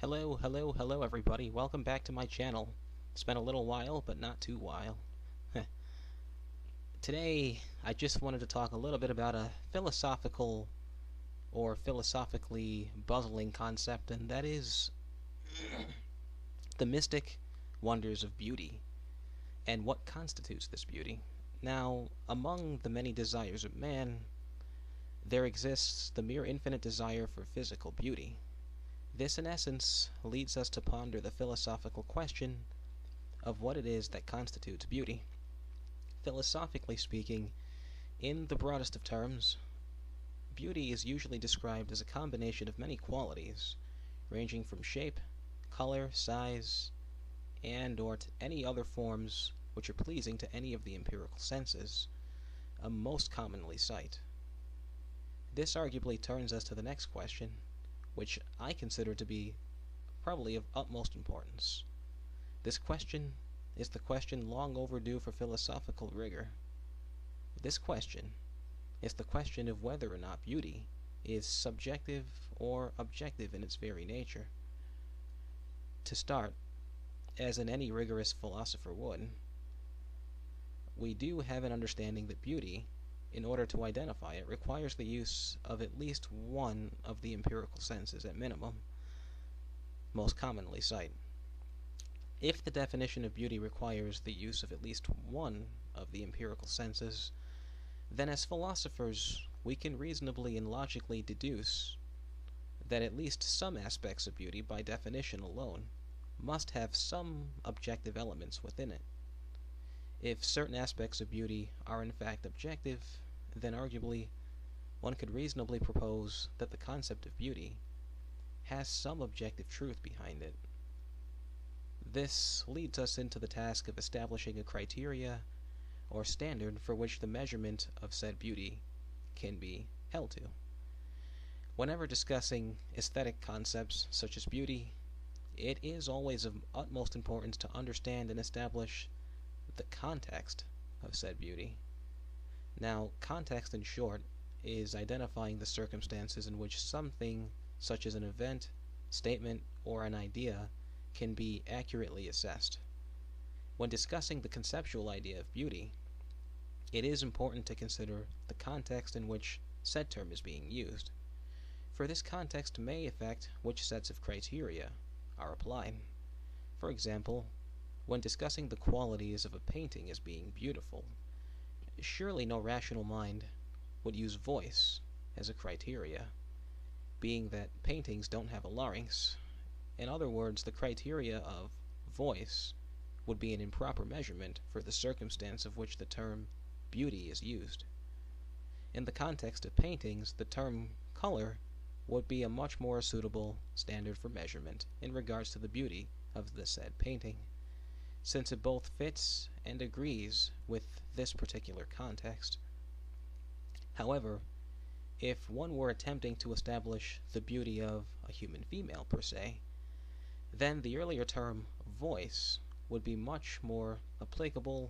Hello everybody. Welcome back to my channel. It's been a little while, but not too while. Today, I just wanted to talk a little bit about a philosophical or philosophically puzzling concept, and that is the mystic wonders of beauty and what constitutes this beauty. Now, among the many desires of man, there exists the mere infinite desire for physical beauty. This, in essence, leads us to ponder the philosophical question of what it is that constitutes beauty. Philosophically speaking, in the broadest of terms, beauty is usually described as a combination of many qualities, ranging from shape, color, size, and or to any other forms which are pleasing to any of the empirical senses, most commonly sight. This arguably turns us to the next question, which I consider to be probably of utmost importance. This question is the question long overdue for philosophical rigor. This question is the question of whether or not beauty is subjective or objective in its very nature. To start, as in any rigorous philosopher would, we do have an understanding that beauty, in order to identify it, requires the use of at least one of the empirical senses at minimum, most commonly sight. If the definition of beauty requires the use of at least one of the empirical senses, then as philosophers we can reasonably and logically deduce that at least some aspects of beauty, by definition alone, must have some objective elements within it. If certain aspects of beauty are in fact objective, then arguably one could reasonably propose that the concept of beauty has some objective truth behind it. This leads us into the task of establishing a criteria or standard for which the measurement of said beauty can be held to. Whenever discussing aesthetic concepts such as beauty, it is always of utmost importance to understand and establish the context of said beauty. Now, context, in short, is identifying the circumstances in which something, such as an event, statement, or an idea, can be accurately assessed. When discussing the conceptual idea of beauty, it is important to consider the context in which said term is being used, for this context may affect which sets of criteria are applied. For example, when discussing the qualities of a painting as being beautiful, surely no rational mind would use voice as a criteria, being that paintings don't have a larynx. In other words, the criteria of voice would be an improper measurement for the circumstance of which the term beauty is used. In the context of paintings, the term color would be a much more suitable standard for measurement in regards to the beauty of the said painting, since it both fits and agrees with this particular context. However, if one were attempting to establish the beauty of a human female per se, then the earlier term voice would be much more applicable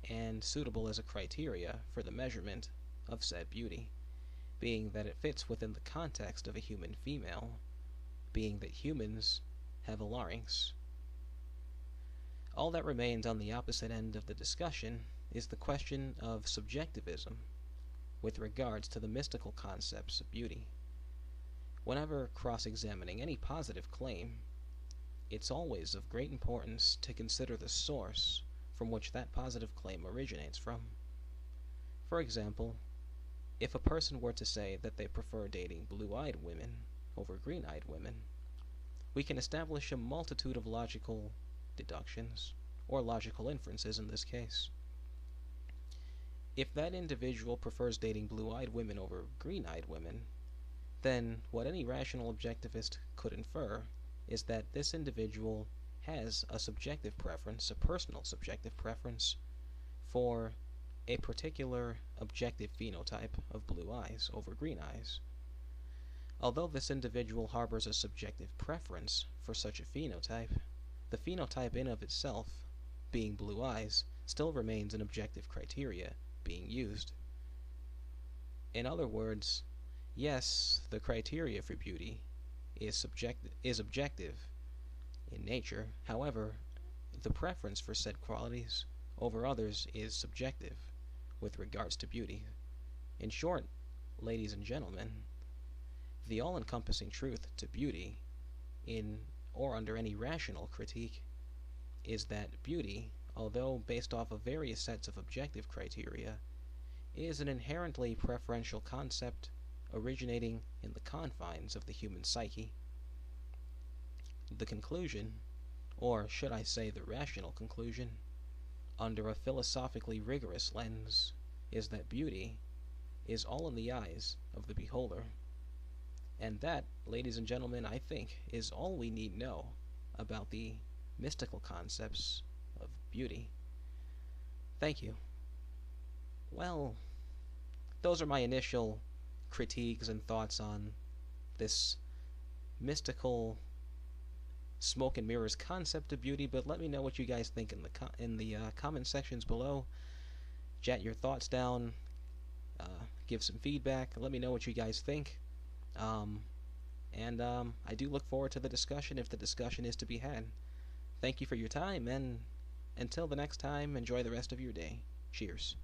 and suitable as a criteria for the measurement of said beauty, being that it fits within the context of a human female, being that humans have a larynx. All that remains on the opposite end of the discussion is the question of subjectivism with regards to the mystical concepts of beauty. Whenever cross-examining any positive claim, it's always of great importance to consider the source from which that positive claim originates from. For example, if a person were to say that they prefer dating blue-eyed women over green-eyed women, we can establish a multitude of logical deductions, or logical inferences in this case. If that individual prefers dating blue-eyed women over green-eyed women, then what any rational objectivist could infer is that this individual has a subjective preference, a personal subjective preference, for a particular objective phenotype of blue eyes over green eyes. Although this individual harbors a subjective preference for such a phenotype, the phenotype in of itself, being blue eyes, still remains an objective criteria being used. In other words, yes, the criteria for beauty is objective in nature. However, the preference for said qualities over others is subjective with regards to beauty. In short, ladies and gentlemen, the all-encompassing truth to beauty, in or under any rational critique, is that beauty, although based off of various sets of objective criteria, is an inherently preferential concept originating in the confines of the human psyche. The conclusion, or should I say the rational conclusion, under a philosophically rigorous lens, is that beauty is all in the eyes of the beholder. And that, ladies and gentlemen, I think is all we need know about the mystical concepts of beauty. Thank you. Well, those are my initial critiques and thoughts on this mystical smoke and mirrors concept of beauty, but let me know what you guys think in the comment sections below. Jot your thoughts down, give some feedback, let me know what you guys think. I do look forward to the discussion if the discussion is to be had. Thank you for your time, and until the next time, enjoy the rest of your day. Cheers.